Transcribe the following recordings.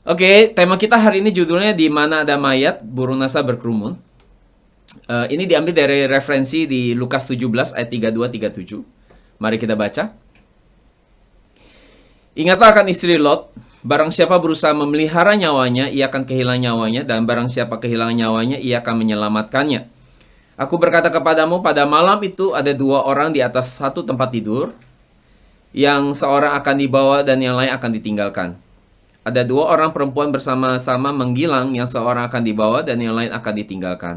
Oke, tema kita hari ini judulnya Di Mana Ada Mayat, Burung Nasa Berkerumun. Ini diambil dari referensi di Lukas 17 ayat 32-37. Mari kita baca. Ingatlah akan istri Lot, barang siapa berusaha memelihara nyawanya, ia akan kehilangan nyawanya, dan barang siapa kehilangan nyawanya, ia akan menyelamatkannya. Aku berkata kepadamu, pada malam itu ada dua orang di atas satu tempat tidur, yang seorang akan dibawa dan yang lain akan ditinggalkan. Ada dua orang perempuan bersama-sama menggilang, yang seorang akan dibawa dan yang lain akan ditinggalkan.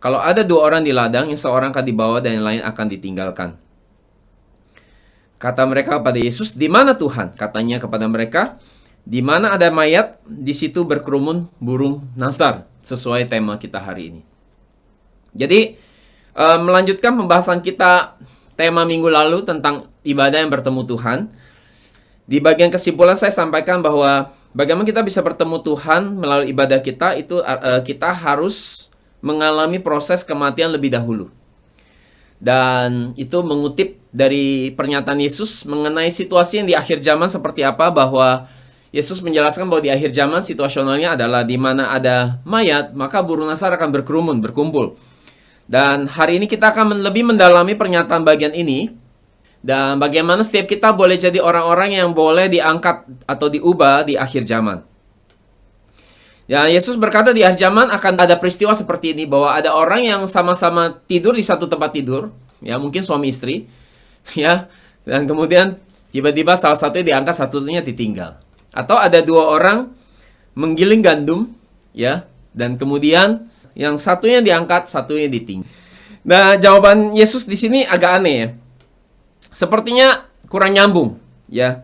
Kalau ada dua orang di ladang, yang seorang akan dibawa dan yang lain akan ditinggalkan. Kata mereka kepada Yesus, "Di mana Tuhan?" Katanya kepada mereka, "Di mana ada mayat, di situ berkerumun burung nasar." Sesuai tema kita hari ini. Jadi, melanjutkan pembahasan kita tema minggu lalu tentang ibadah yang bertemu Tuhan. Di bagian kesimpulan saya sampaikan bahwa bagaimana kita bisa bertemu Tuhan melalui ibadah kita, itu kita harus mengalami proses kematian lebih dahulu. Dan itu mengutip dari pernyataan Yesus mengenai situasi yang di akhir zaman seperti apa, bahwa Yesus menjelaskan bahwa di akhir zaman situasionalnya adalah di mana ada mayat, maka burung nasar akan berkerumun, berkumpul. Dan hari ini kita akan lebih mendalami pernyataan bagian ini, dan bagaimana setiap kita boleh jadi orang-orang yang boleh diangkat atau diubah di akhir zaman. Ya, Yesus berkata di akhir zaman akan ada peristiwa seperti ini, bahwa ada orang yang sama-sama tidur di satu tempat tidur, ya mungkin suami istri, ya, dan kemudian tiba-tiba salah satunya diangkat, satunya ditinggal. Atau ada dua orang menggiling gandum, ya, dan kemudian yang satunya diangkat, satunya ditinggal. Nah, jawaban Yesus di sini agak aneh ya. Sepertinya kurang nyambung, ya.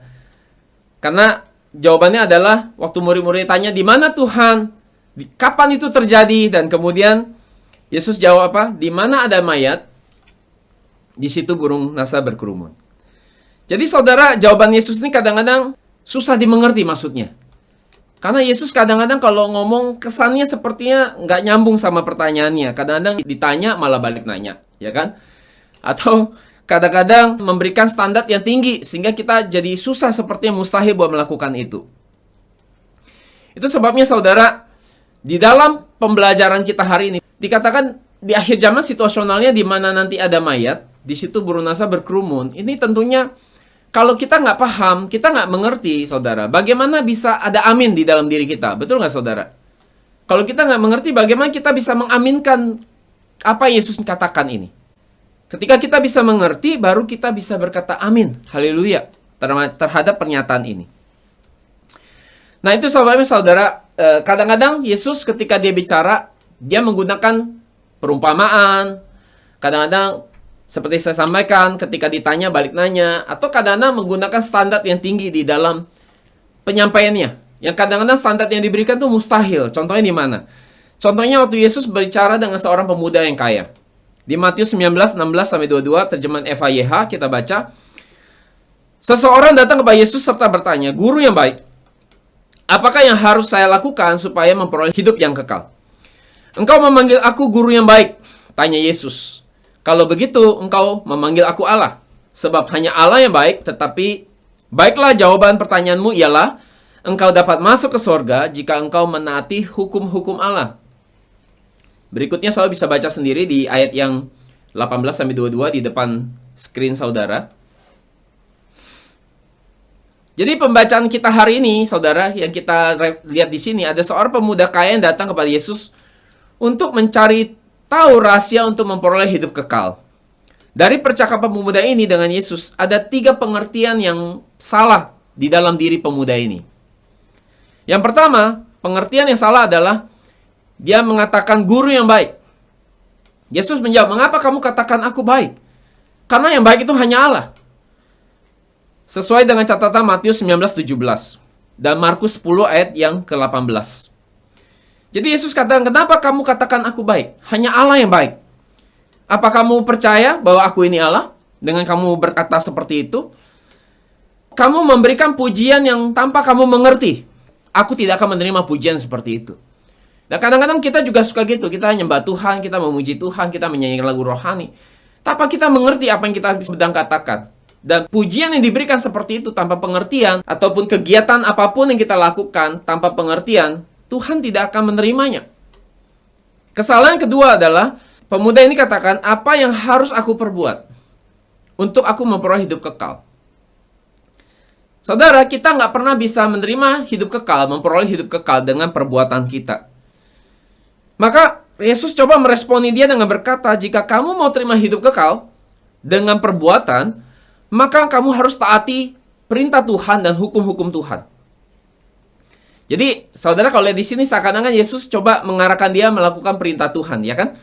Karena jawabannya adalah waktu murid-murid tanya, "Di mana Tuhan? Kapan itu terjadi?" Dan kemudian Yesus jawab apa? "Di mana ada mayat, di situ burung nasa berkerumun." Jadi saudara, jawaban Yesus ini kadang-kadang susah dimengerti maksudnya. Karena Yesus kadang-kadang kalau ngomong kesannya sepertinya nggak nyambung sama pertanyaannya. Kadang-kadang ditanya malah balik nanya, ya kan? Atau kadang-kadang memberikan standar yang tinggi sehingga kita jadi susah, sepertinya mustahil buat melakukan itu. Itu sebabnya saudara, di dalam pembelajaran kita hari ini dikatakan di akhir zaman situasionalnya di mana nanti ada mayat, di situ burung nasa berkerumun. Ini tentunya kalau kita nggak paham, kita nggak mengerti, saudara, bagaimana bisa ada amin di dalam diri kita. Betul nggak, saudara? Kalau kita nggak mengerti, bagaimana kita bisa mengaminkan apa Yesus katakan ini? Ketika kita bisa mengerti, baru kita bisa berkata amin, haleluya, terhadap pernyataan ini. Nah, itu sebabnya, saudara, kadang-kadang Yesus ketika dia bicara, dia menggunakan perumpamaan. Kadang-kadang seperti saya sampaikan, ketika ditanya balik nanya, atau kadang-kadang menggunakan standar yang tinggi di dalam penyampaiannya. Yang kadang-kadang standar yang diberikan itu mustahil. Contohnya di mana? Contohnya waktu Yesus berbicara dengan seorang pemuda yang kaya. Di Matius 19, 16-22, terjemahan FHYH, kita baca. Seseorang datang kepada Yesus serta bertanya, "Guru yang baik, apakah yang harus saya lakukan supaya memperoleh hidup yang kekal?" "Engkau memanggil aku guru yang baik," tanya Yesus. "Kalau begitu, engkau memanggil aku Allah. Sebab hanya Allah yang baik, tetapi baiklah jawaban pertanyaanmu ialah, engkau dapat masuk ke sorga jika engkau menaati hukum-hukum Allah." Berikutnya saudara bisa baca sendiri di ayat yang 18-22 di depan screen saudara. Jadi pembacaan kita hari ini, saudara, yang kita lihat di sini, ada seorang pemuda kaya yang datang kepada Yesus untuk mencari tahu rahasia untuk memperoleh hidup kekal. Dari percakapan pemuda ini dengan Yesus, ada 3 pengertian yang salah di dalam diri pemuda ini. Yang pertama, pengertian yang salah adalah dia mengatakan guru yang baik. Yesus menjawab, "Mengapa kamu katakan aku baik? Karena yang baik itu hanya Allah." Sesuai dengan catatan Matius 19:17 dan Markus 10 ayat yang ke-18. Jadi Yesus katakan, "Kenapa kamu katakan aku baik? Hanya Allah yang baik. Apa kamu percaya bahwa aku ini Allah? Dengan kamu berkata seperti itu, kamu memberikan pujian yang tanpa kamu mengerti. Aku tidak akan menerima pujian seperti itu." Nah, kadang-kadang kita juga suka gitu. Kita nyembah Tuhan, kita memuji Tuhan, kita menyanyikan lagu rohani. Tanpa kita mengerti apa yang kita sedang katakan. Dan pujian yang diberikan seperti itu tanpa pengertian, ataupun kegiatan apapun yang kita lakukan tanpa pengertian, Tuhan tidak akan menerimanya. Kesalahan kedua adalah, pemuda ini katakan, apa yang harus aku perbuat untuk aku memperoleh hidup kekal? Saudara, kita nggak pernah bisa menerima hidup kekal, memperoleh hidup kekal dengan perbuatan kita. Maka, Yesus coba meresponi dia dengan berkata, jika kamu mau terima hidup kekal dengan perbuatan, maka kamu harus taati perintah Tuhan dan hukum-hukum Tuhan. Jadi, saudara, kalau lihat di sini seakan-akan Yesus coba mengarahkan dia melakukan perintah Tuhan, ya kan?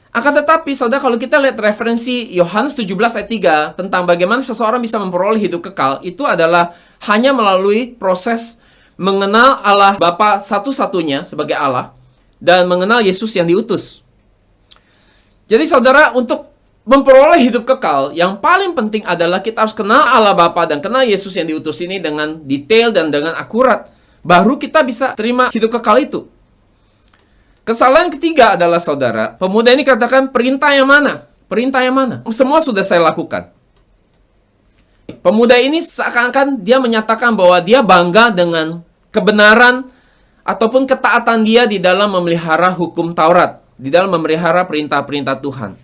Akan tetapi, saudara, kalau kita lihat referensi Yohanes 17 ayat 3 tentang bagaimana seseorang bisa memperoleh hidup kekal, itu adalah hanya melalui proses mengenal Allah Bapa satu-satunya sebagai Allah dan mengenal Yesus yang diutus. Jadi, saudara, untuk memperoleh hidup kekal, yang paling penting adalah kita harus kenal Allah Bapa dan kenal Yesus yang diutus ini dengan detail dan dengan akurat. Baru kita bisa terima hidup kekal itu. Kesalahan ketiga adalah, saudara, pemuda ini katakan, perintah yang mana? Perintah yang mana? Semua sudah saya lakukan. Pemuda ini seakan-akan dia menyatakan bahwa dia bangga dengan kebenaran ataupun ketaatan dia di dalam memelihara hukum Taurat, di dalam memelihara perintah-perintah Tuhan.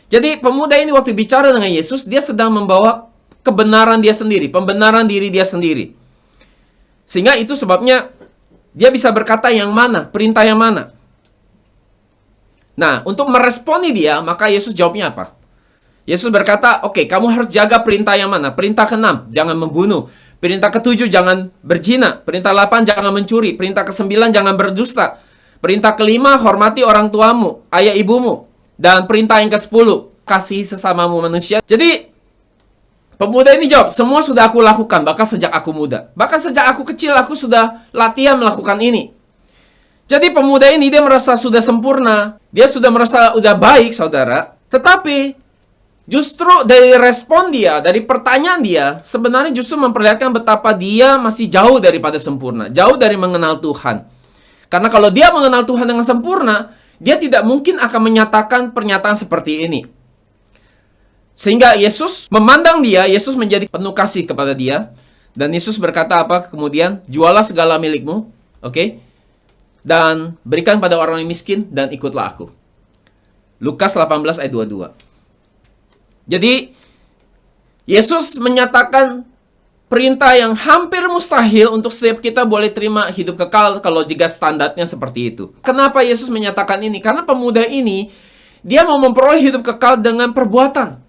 Jadi pemuda ini waktu bicara dengan Yesus, dia sedang membawa kebenaran dia sendiri, pembenaran diri dia sendiri. Sehingga itu sebabnya dia bisa berkata yang mana, perintah yang mana. Nah, untuk meresponi dia, maka Yesus jawabnya apa? Yesus berkata, oke, kamu harus jaga perintah yang mana? Perintah ke-6, jangan membunuh. Perintah ke-7, jangan berzina. Perintah 8, jangan mencuri. Perintah ke-9, jangan berdusta. Perintah ke-5, hormati orang tuamu, ayah ibumu. Dan perintah yang ke-10, kasih sesamamu manusia. Jadi, pemuda ini jawab, semua sudah aku lakukan, bahkan sejak aku muda. Bahkan sejak aku kecil, aku sudah latihan melakukan ini. Jadi pemuda ini, dia merasa sudah sempurna. Dia sudah merasa sudah baik, saudara. Tetapi, justru dari respon dia, dari pertanyaan dia, sebenarnya justru memperlihatkan betapa dia masih jauh daripada sempurna. Jauh dari mengenal Tuhan. Karena kalau dia mengenal Tuhan dengan sempurna, dia tidak mungkin akan menyatakan pernyataan seperti ini. Sehingga Yesus memandang dia, Yesus menjadi penuh kasih kepada dia. Dan Yesus berkata apa kemudian? Jualah segala milikmu, oke? Dan berikan pada orang yang miskin dan ikutlah aku. Lukas 18 ayat 22. Jadi, Yesus menyatakan perintah yang hampir mustahil untuk setiap kita boleh terima hidup kekal kalau jika standarnya seperti itu. Kenapa Yesus menyatakan ini? Karena pemuda ini, dia mau memperoleh hidup kekal dengan perbuatan.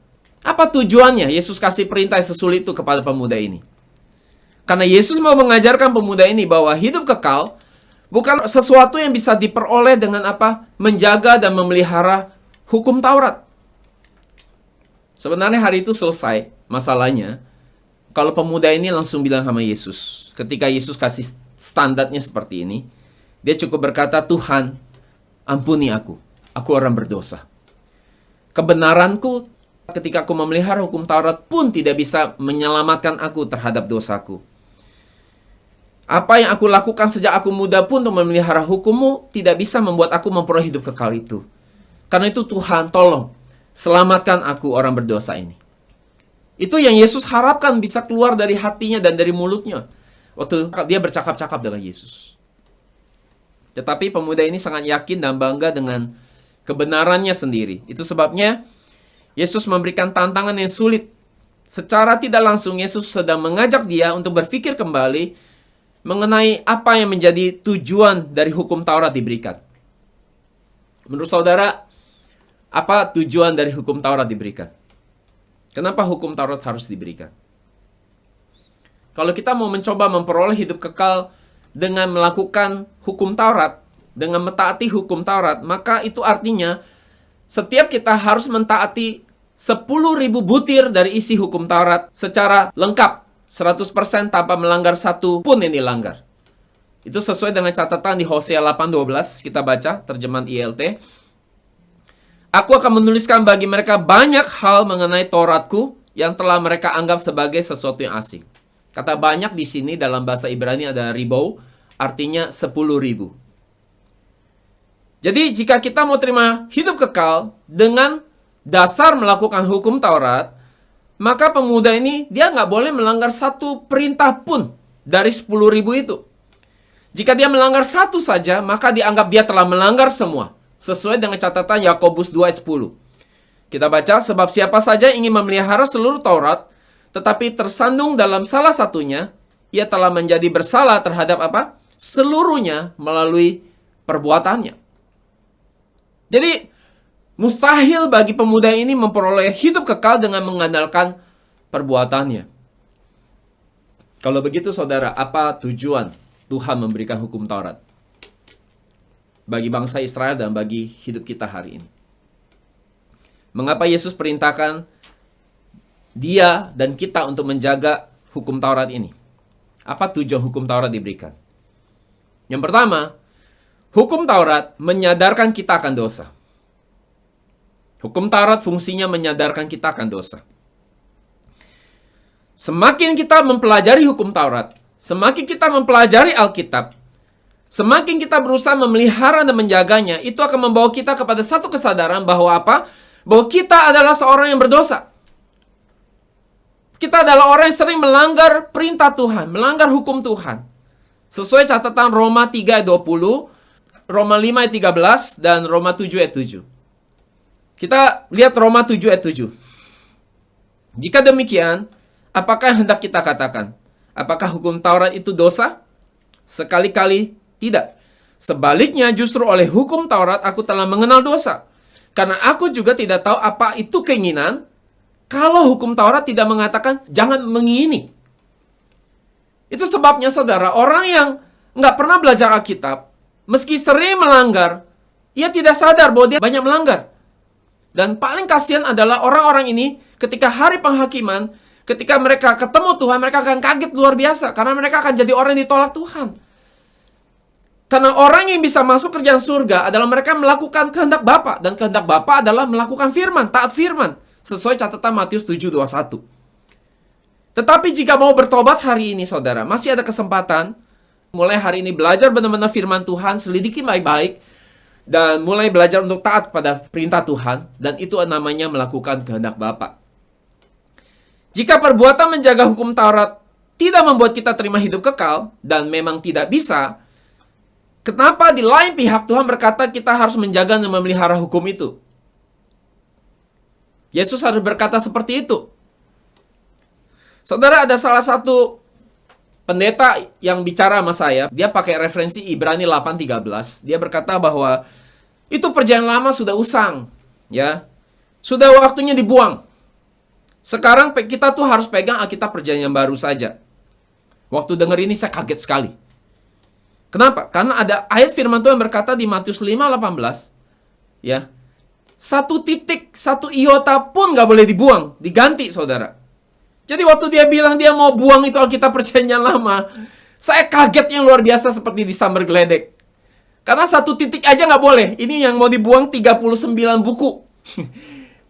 Apa tujuannya Yesus kasih perintah yang sesulit itu kepada pemuda ini? Karena Yesus mau mengajarkan pemuda ini bahwa hidup kekal bukan sesuatu yang bisa diperoleh dengan apa? Menjaga dan memelihara hukum Taurat. Sebenarnya hari itu selesai masalahnya kalau pemuda ini langsung bilang sama Yesus. Ketika Yesus kasih standarnya seperti ini, dia cukup berkata, Tuhan, ampuni aku. Aku orang berdosa. Kebenaranku ketika aku memelihara hukum Taurat pun tidak bisa menyelamatkan aku terhadap dosaku. Apa yang aku lakukan sejak aku muda pun untuk memelihara hukum-Mu tidak bisa membuat aku memperoleh hidup kekal itu. Karena itu Tuhan, tolong selamatkan aku orang berdosa ini. Itu yang Yesus harapkan bisa keluar dari hatinya dan dari mulutnya waktu dia bercakap-cakap dengan Yesus. Tetapi pemuda ini sangat yakin dan bangga dengan kebenarannya sendiri. Itu sebabnya Yesus memberikan tantangan yang sulit. Secara tidak langsung Yesus sedang mengajak dia untuk berpikir kembali mengenai apa yang menjadi tujuan dari hukum Taurat diberikan. Menurut saudara, apa tujuan dari hukum Taurat diberikan? Kenapa hukum Taurat harus diberikan? Kalau kita mau mencoba memperoleh hidup kekal dengan melakukan hukum Taurat, dengan mentaati hukum Taurat, maka itu artinya setiap kita harus mentaati 10.000 butir dari isi hukum Taurat secara lengkap, 100% tanpa melanggar satu pun yang dilanggar. Itu sesuai dengan catatan di Hosea 8:12, kita baca terjemahan ILT. Aku akan menuliskan bagi mereka banyak hal mengenai Tauratku yang telah mereka anggap sebagai sesuatu yang asing. Kata banyak di sini dalam bahasa Ibrani ada ribou, artinya 10.000. Jadi jika kita mau terima hidup kekal dengan dasar melakukan hukum Taurat, maka pemuda ini dia nggak boleh melanggar satu perintah pun dari 10.000 itu. Jika dia melanggar satu saja, maka dianggap dia telah melanggar semua. Sesuai dengan catatan Yakobus 2 ayat 10. Kita baca, sebab siapa saja ingin memelihara seluruh Taurat, tetapi tersandung dalam salah satunya, ia telah menjadi bersalah terhadap apa? Seluruhnya melalui perbuatannya. Jadi, mustahil bagi pemuda ini memperoleh hidup kekal dengan mengandalkan perbuatannya. Kalau begitu saudara, apa tujuan Tuhan memberikan hukum Taurat bagi bangsa Israel dan bagi hidup kita hari ini? Mengapa Yesus perintahkan dia dan kita untuk menjaga hukum Taurat ini? Apa tujuan hukum Taurat diberikan? Yang pertama, hukum Taurat menyadarkan kita akan dosa. Hukum Taurat fungsinya menyadarkan kita akan dosa. Semakin kita mempelajari hukum Taurat, semakin kita mempelajari Alkitab, semakin kita berusaha memelihara dan menjaganya, itu akan membawa kita kepada satu kesadaran bahwa apa? Bahwa kita adalah seorang yang berdosa. Kita adalah orang yang sering melanggar perintah Tuhan, melanggar hukum Tuhan. Sesuai catatan Roma 3 ayat 20, Roma 5 ayat 13, dan Roma 7 ayat 7. Kita lihat Roma 7 ayat 7. Jika demikian, apakah yang hendak kita katakan? Apakah hukum Taurat itu dosa? Sekali-kali tidak. Sebaliknya justru oleh hukum Taurat aku telah mengenal dosa. Karena aku juga tidak tahu apa itu keinginan, kalau hukum Taurat tidak mengatakan jangan mengingini. Itu sebabnya saudara, orang yang nggak pernah belajar Alkitab, meski sering melanggar, ia tidak sadar bahwa dia banyak melanggar. Dan paling kasihan adalah orang-orang ini ketika hari penghakiman, ketika mereka ketemu Tuhan, mereka akan kaget luar biasa. Karena mereka akan jadi orang yang ditolak Tuhan. Karena orang yang bisa masuk kerjaan surga adalah mereka melakukan kehendak Bapa. Dan kehendak Bapa adalah melakukan firman, taat firman. Sesuai catatan Matius 7:21. Tetapi jika mau bertobat hari ini saudara, masih ada kesempatan. Mulai hari ini belajar benar-benar firman Tuhan, selidiki baik-baik. Dan mulai belajar untuk taat pada perintah Tuhan. Dan itu namanya melakukan kehendak Bapa. Jika perbuatan menjaga hukum Taurat tidak membuat kita terima hidup kekal, dan memang tidak bisa, kenapa di lain pihak Tuhan berkata kita harus menjaga dan memelihara hukum itu? Yesus harus berkata seperti itu. Saudara, ada salah satu pendeta yang bicara sama saya, dia pakai referensi Ibrani 8:13. Dia berkata bahwa itu perjanjian lama sudah usang, ya. Sudah waktunya dibuang. Sekarang kita tuh harus pegang Alkitab perjanjian baru saja. Waktu dengar ini saya kaget sekali. Kenapa? Karena ada ayat firman Tuhan berkata di Matius 5:18, ya. Satu titik, satu iota pun gak boleh dibuang, diganti saudara. Jadi waktu dia bilang dia mau buang itu Alkitab perjanjian lama, saya kaget yang luar biasa seperti disambar geledek. Karena satu titik aja gak boleh. Ini yang mau dibuang 39 buku.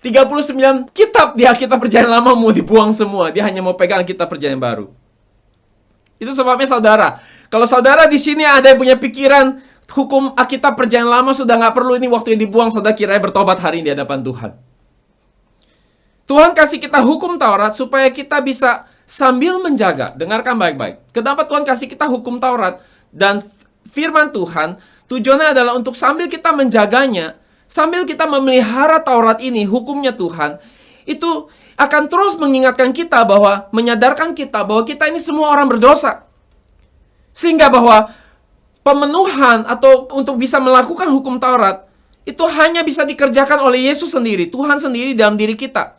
39 kitab di Alkitab perjanjian lama mau dibuang semua. Dia hanya mau pegang Alkitab perjanjian baru. Itu sebabnya saudara, kalau saudara di sini ada yang punya pikiran hukum Alkitab perjanjian lama sudah nggak perlu, ini waktu yang dibuang, saudara kiranya bertobat hari ini di hadapan Tuhan. Tuhan kasih kita hukum Taurat supaya kita bisa sambil menjaga. Dengarkan baik-baik. Kenapa Tuhan kasih kita hukum Taurat dan firman Tuhan? Tujuannya adalah untuk sambil kita menjaganya, sambil kita memelihara Taurat ini, hukumnya Tuhan, itu akan terus mengingatkan kita bahwa, menyadarkan kita bahwa kita ini semua orang berdosa. Sehingga bahwa pemenuhan atau untuk bisa melakukan hukum Taurat, itu hanya bisa dikerjakan oleh Yesus sendiri, Tuhan sendiri dalam diri kita.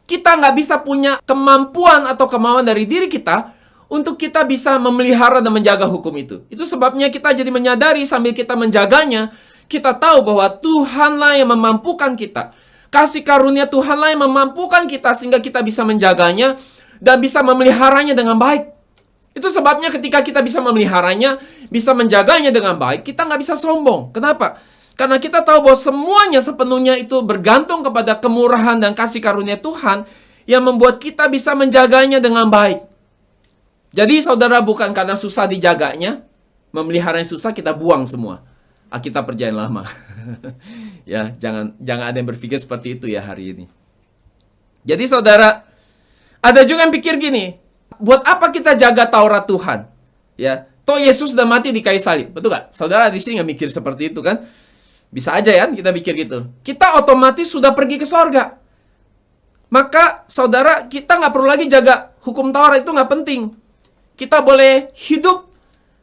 Kita nggak bisa punya kemampuan atau kemauan dari diri kita untuk kita bisa memelihara dan menjaga hukum itu. Itu sebabnya kita jadi menyadari sambil kita menjaganya, kita tahu bahwa Tuhanlah yang memampukan kita. Kasih karunia Tuhanlah yang memampukan kita sehingga kita bisa menjaganya dan bisa memeliharanya dengan baik. Itu sebabnya ketika kita bisa memeliharanya, bisa menjaganya dengan baik, kita nggak bisa sombong. Kenapa? Karena kita tahu bahwa semuanya sepenuhnya itu bergantung kepada kemurahan dan kasih karunia Tuhan yang membuat kita bisa menjaganya dengan baik. Jadi saudara, bukan karena susah dijaganya, memeliharanya susah, kita buang semua Alkitab perjanjian lama. Ya, jangan ada yang berpikir seperti itu ya hari ini. Jadi saudara, Ada juga yang pikir gini, buat apa kita jaga Taurat Tuhan? Ya, toh Yesus sudah mati di kayu salib, betul nggak? Saudara di sini nggak mikir seperti itu kan? Bisa aja ya kita pikir gitu. Kita otomatis sudah pergi ke sorga. Maka saudara, kita nggak perlu lagi jaga hukum Taurat, itu nggak penting. Kita boleh hidup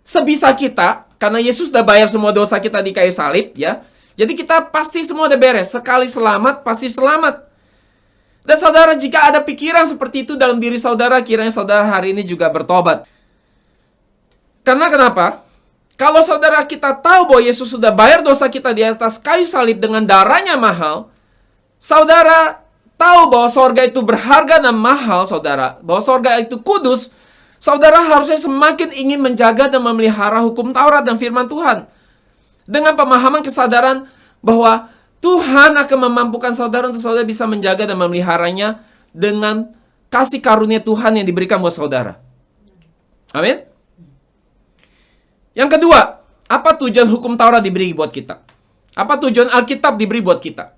sebisa kita, karena Yesus sudah bayar semua dosa kita di kayu salib, ya. Jadi kita pasti semua udah beres. Sekali selamat, pasti selamat. Dan saudara, jika ada pikiran seperti itu dalam diri saudara, kiranya saudara hari ini juga bertobat. Karena kenapa? Kalau saudara kita tahu bahwa Yesus sudah bayar dosa kita di atas kayu salib dengan darahnya mahal, saudara tahu bahwa sorga itu berharga dan mahal, saudara. Bahwa sorga itu kudus, saudara harusnya semakin ingin menjaga dan memelihara hukum Taurat dan firman Tuhan. Dengan pemahaman kesadaran bahwa Tuhan akan memampukan saudara untuk saudara bisa menjaga dan memeliharanya dengan kasih karunia Tuhan yang diberikan buat saudara. Amin. Yang kedua, apa tujuan hukum Taurat diberi buat kita? Apa tujuan Alkitab diberi buat kita?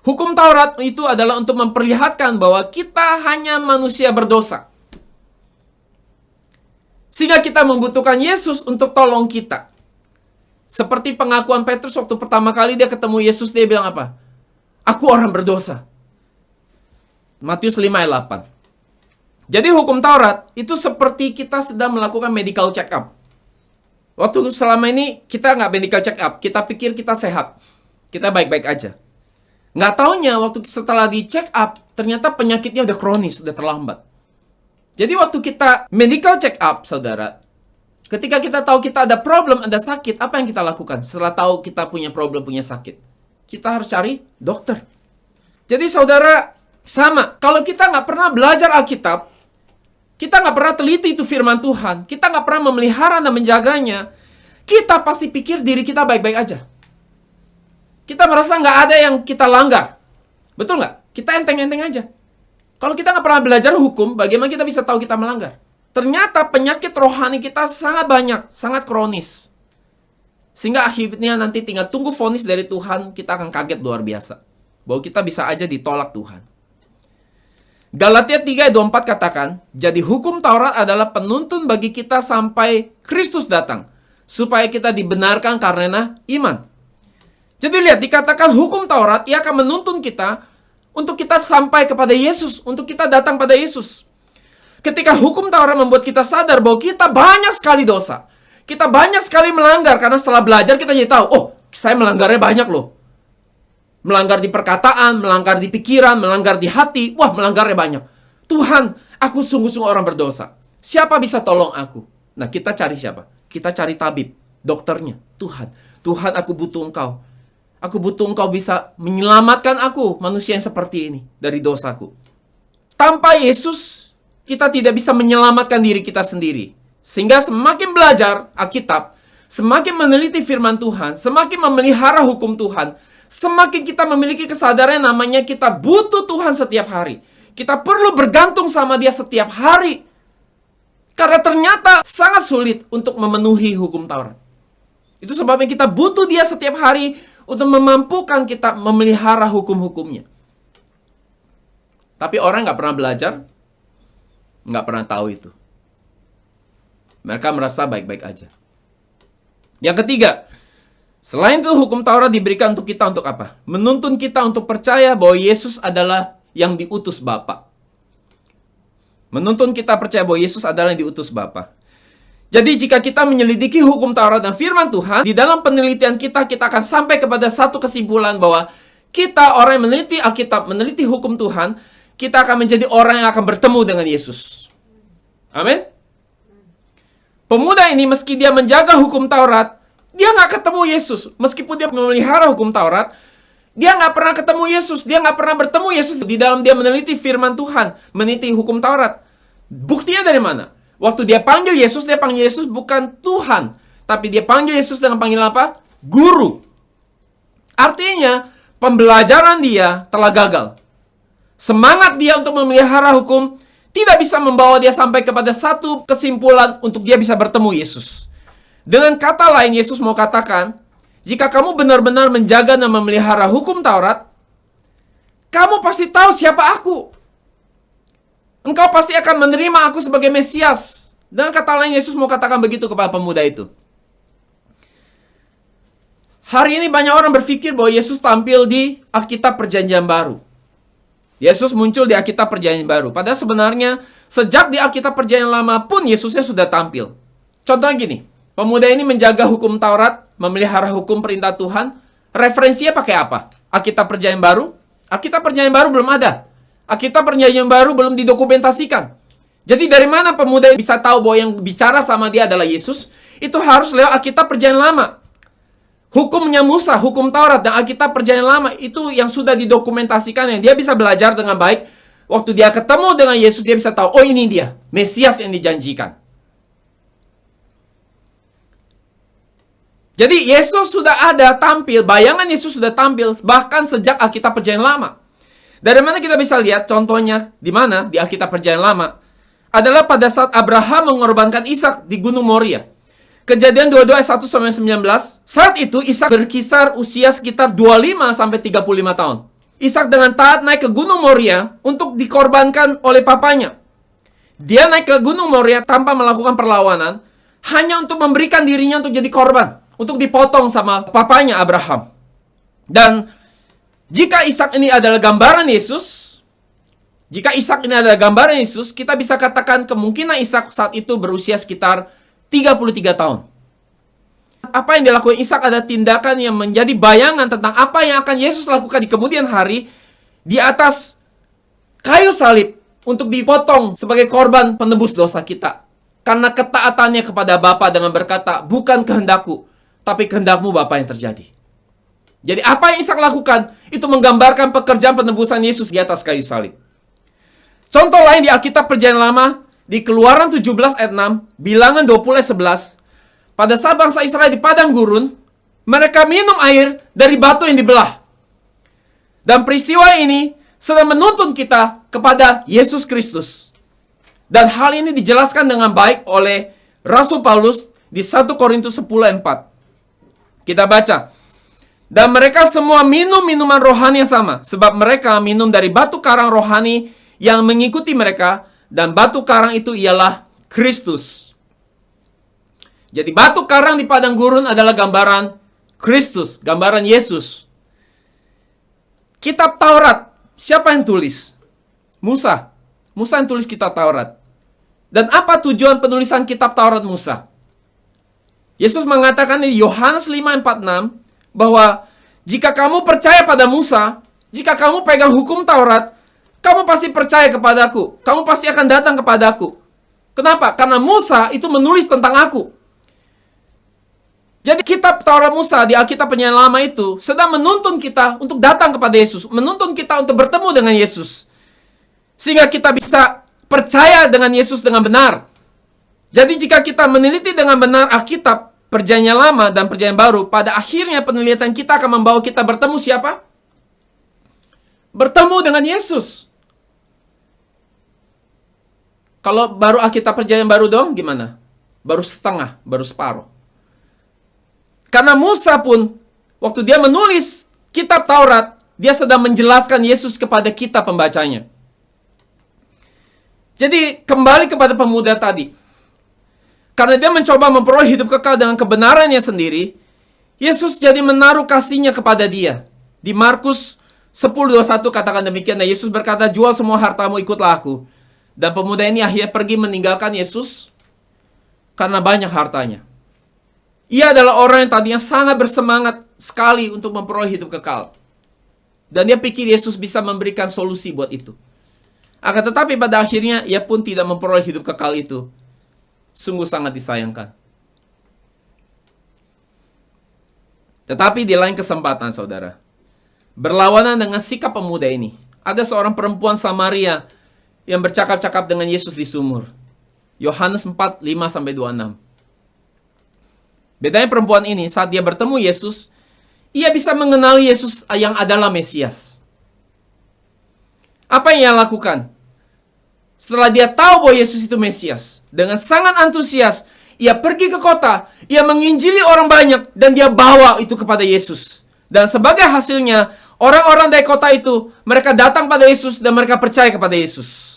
Hukum Taurat itu adalah untuk memperlihatkan bahwa kita hanya manusia berdosa. Sehingga kita membutuhkan Yesus untuk tolong kita. Seperti pengakuan Petrus waktu pertama kali dia ketemu Yesus, dia bilang apa? Aku orang berdosa. Matius 5 ayat 8. Jadi hukum Taurat itu seperti kita sedang melakukan medical check up. Waktu selama ini kita nggak medical check up, kita pikir kita sehat. Kita baik-baik aja. Nggak taunya waktu setelah di check up, ternyata penyakitnya udah kronis, udah terlambat. Jadi waktu kita medical check up, saudara, ketika kita tahu kita ada problem, ada sakit, apa yang kita lakukan? Setelah tahu kita punya problem, punya sakit, kita harus cari dokter. Jadi saudara, sama. Kalau kita nggak pernah belajar Alkitab, kita nggak pernah teliti itu firman Tuhan, kita nggak pernah memelihara dan menjaganya, kita pasti pikir diri kita baik-baik aja. Kita merasa nggak ada yang kita langgar. Betul nggak? Kita enteng-enteng aja. Kalau kita nggak pernah belajar hukum, bagaimana kita bisa tahu kita melanggar? Ternyata penyakit rohani kita sangat banyak, sangat kronis. Sehingga akhirnya nanti tinggal tunggu vonis dari Tuhan, kita akan kaget luar biasa. Bahwa kita bisa aja ditolak Tuhan. Galatia 3 ayat 24 katakan, jadi hukum Taurat adalah penuntun bagi kita sampai Kristus datang. Supaya kita dibenarkan karena iman. Jadi lihat, dikatakan hukum Taurat, ia akan menuntun kita untuk kita sampai kepada Yesus, untuk kita datang pada Yesus. Ketika hukum Taurat membuat kita sadar bahwa kita banyak sekali dosa. Kita banyak sekali melanggar, karena setelah belajar kita jadi tahu, oh, saya melanggarnya banyak loh. Melanggar di perkataan, melanggar di pikiran, melanggar di hati. Wah, melanggarnya banyak. Tuhan, aku sungguh-sungguh orang berdosa. Siapa bisa tolong aku? Nah, kita cari siapa? Kita cari tabib, dokternya, Tuhan. Tuhan, aku butuh Engkau. Aku butuh Engkau bisa menyelamatkan aku, manusia yang seperti ini, dari dosaku. Tanpa Yesus, kita tidak bisa menyelamatkan diri kita sendiri. Sehingga semakin belajar Alkitab, semakin meneliti firman Tuhan, semakin memelihara hukum Tuhan, semakin kita memiliki kesadaran namanya kita butuh Tuhan setiap hari. Kita perlu bergantung sama Dia setiap hari. Karena ternyata sangat sulit untuk memenuhi hukum Taurat. Itu sebabnya kita butuh Dia setiap hari untuk memampukan kita memelihara hukum-hukumnya. Tapi orang nggak pernah belajar, nggak pernah tahu itu. Mereka merasa baik-baik aja. Yang ketiga, selain itu hukum Taurat diberikan untuk kita untuk apa? Menuntun kita untuk percaya bahwa Yesus adalah yang diutus Bapa. Menuntun kita percaya bahwa Yesus adalah yang diutus Bapa. Jadi jika kita menyelidiki hukum Taurat dan firman Tuhan, di dalam penelitian kita akan sampai kepada satu kesimpulan bahwa kita orang yang meneliti Alkitab, meneliti hukum Tuhan, kita akan menjadi orang yang akan bertemu dengan Yesus. Amin. Pemuda ini meski dia menjaga hukum Taurat, dia nggak ketemu Yesus. Meskipun dia memelihara hukum Taurat, dia nggak pernah ketemu Yesus. Dia nggak pernah bertemu Yesus di dalam dia meneliti firman Tuhan, meneliti hukum Taurat. Buktinya dari mana? Waktu dia panggil Yesus bukan Tuhan. Tapi dia panggil Yesus dengan panggilan apa? Guru. Artinya, pembelajaran dia telah gagal. Semangat dia untuk memelihara hukum tidak bisa membawa dia sampai kepada satu kesimpulan untuk dia bisa bertemu Yesus. Dengan kata lain, Yesus mau katakan, jika kamu benar-benar menjaga dan memelihara hukum Taurat, kamu pasti tahu siapa aku. Engkau pasti akan menerima aku sebagai Mesias. Dengan kata lain, Yesus mau katakan begitu kepada pemuda itu. Hari ini banyak orang berpikir bahwa Yesus tampil di Alkitab Perjanjian Baru. Yesus muncul di Alkitab Perjanjian Baru. Padahal sebenarnya sejak di Alkitab Perjanjian Lama pun Yesusnya sudah tampil. Contohnya gini, pemuda ini menjaga hukum Taurat, memelihara hukum perintah Tuhan. Referensinya pakai apa? Alkitab Perjanjian Baru? Alkitab Perjanjian Baru belum ada. Alkitab Perjanjian Baru belum didokumentasikan. Jadi dari mana pemuda bisa tahu bahwa yang bicara sama dia adalah Yesus? Itu harus lewat Alkitab Perjanjian Lama. Hukumnya Musa, hukum Taurat, dan Alkitab Perjanjian Lama itu yang sudah didokumentasikan, yang dia bisa belajar dengan baik. Waktu dia ketemu dengan Yesus, dia bisa tahu, oh ini dia, Mesias yang dijanjikan. Jadi Yesus sudah ada tampil, bayangan Yesus sudah tampil, bahkan sejak Alkitab Perjanjian Lama. Dari mana kita bisa lihat contohnya, di mana? Di Alkitab Perjanjian Lama. Adalah pada saat Abraham mengorbankan Ishak di Gunung Moria. Kejadian 22 ayat 1 sampai 19. Saat itu Ishak berkisar usia sekitar 25 sampai 35 tahun. Ishak dengan taat naik ke Gunung Moria untuk dikorbankan oleh papanya. Dia naik ke Gunung Moria tanpa melakukan perlawanan, hanya untuk memberikan dirinya untuk jadi korban, untuk dipotong sama papanya Abraham. Dan jika Ishak ini adalah gambaran Yesus, kita bisa katakan kemungkinan Ishak saat itu berusia sekitar 33 tahun. Apa yang dilakukan Ishak adalah tindakan yang menjadi bayangan tentang apa yang akan Yesus lakukan di kemudian hari di atas kayu salib untuk dipotong sebagai korban penebus dosa kita. Karena ketaatannya kepada Bapa dengan berkata, bukan kehendakku, tapi kehendakmu Bapa yang terjadi. Jadi apa yang Ishak lakukan itu menggambarkan pekerjaan penebusan Yesus di atas kayu salib. Contoh lain di Alkitab Perjanjian Lama, di Keluaran 17 ayat 6, Bilangan 20 ayat 11, pada saat bangsa Israel di padang gurun, mereka minum air dari batu yang dibelah. Dan peristiwa ini sedang menuntun kita kepada Yesus Kristus. Dan hal ini dijelaskan dengan baik oleh Rasul Paulus di 1 Korintus 10 ayat 4. Kita baca. Dan mereka semua minum minuman rohani yang sama, sebab mereka minum dari batu karang rohani yang mengikuti mereka, dan batu karang itu ialah Kristus. Jadi batu karang di padang gurun adalah gambaran Kristus, gambaran Yesus. Kitab Taurat, siapa yang tulis? Musa. Musa yang tulis kitab Taurat. Dan apa tujuan penulisan kitab Taurat Musa? Yesus mengatakan di Yohanes 5:46 bahwa jika kamu percaya pada Musa, jika kamu pegang hukum Taurat, kamu pasti percaya kepadaku. Kamu pasti akan datang kepadaku. Kenapa? Karena Musa itu menulis tentang aku. Jadi kitab Taurat Musa di Alkitab Perjanjian Lama itu sedang menuntun kita untuk datang kepada Yesus. Menuntun kita untuk bertemu dengan Yesus. Sehingga kita bisa percaya dengan Yesus dengan benar. Jadi jika kita meneliti dengan benar Alkitab Perjanjian Lama dan Perjanjian Baru, pada akhirnya penelitian kita akan membawa kita bertemu siapa? Bertemu dengan Yesus. Kalau baru Alkitab Perjanjian Baru dong, gimana? Baru setengah, baru separuh. Karena Musa pun, waktu dia menulis kitab Taurat, dia sedang menjelaskan Yesus kepada kita pembacanya. Jadi, kembali kepada pemuda tadi. Karena dia mencoba memperoleh hidup kekal dengan kebenarannya sendiri, Yesus jadi menaruh kasihnya kepada dia. Di Markus 10:21 katakan demikian, nah Yesus berkata, jual semua hartamu, ikutlah aku. Dan pemuda ini akhirnya pergi meninggalkan Yesus karena banyak hartanya. Ia adalah orang yang tadinya sangat bersemangat sekali untuk memperoleh hidup kekal. Dan dia pikir Yesus bisa memberikan solusi buat itu. Akan tetapi pada akhirnya ia pun tidak memperoleh hidup kekal itu. Sungguh sangat disayangkan. Tetapi di lain kesempatan, saudara, berlawanan dengan sikap pemuda ini, ada seorang perempuan Samaria yang bercakap-cakap dengan Yesus di sumur. Yohanes 4:5-26. Bedanya perempuan ini, saat dia bertemu Yesus, ia bisa mengenali Yesus yang adalah Mesias. Apa yang ia lakukan? Setelah dia tahu bahwa Yesus itu Mesias, dengan sangat antusias, ia pergi ke kota, ia menginjili orang banyak, dan dia bawa itu kepada Yesus. Dan sebagai hasilnya, orang-orang dari kota itu, mereka datang pada Yesus dan mereka percaya kepada Yesus.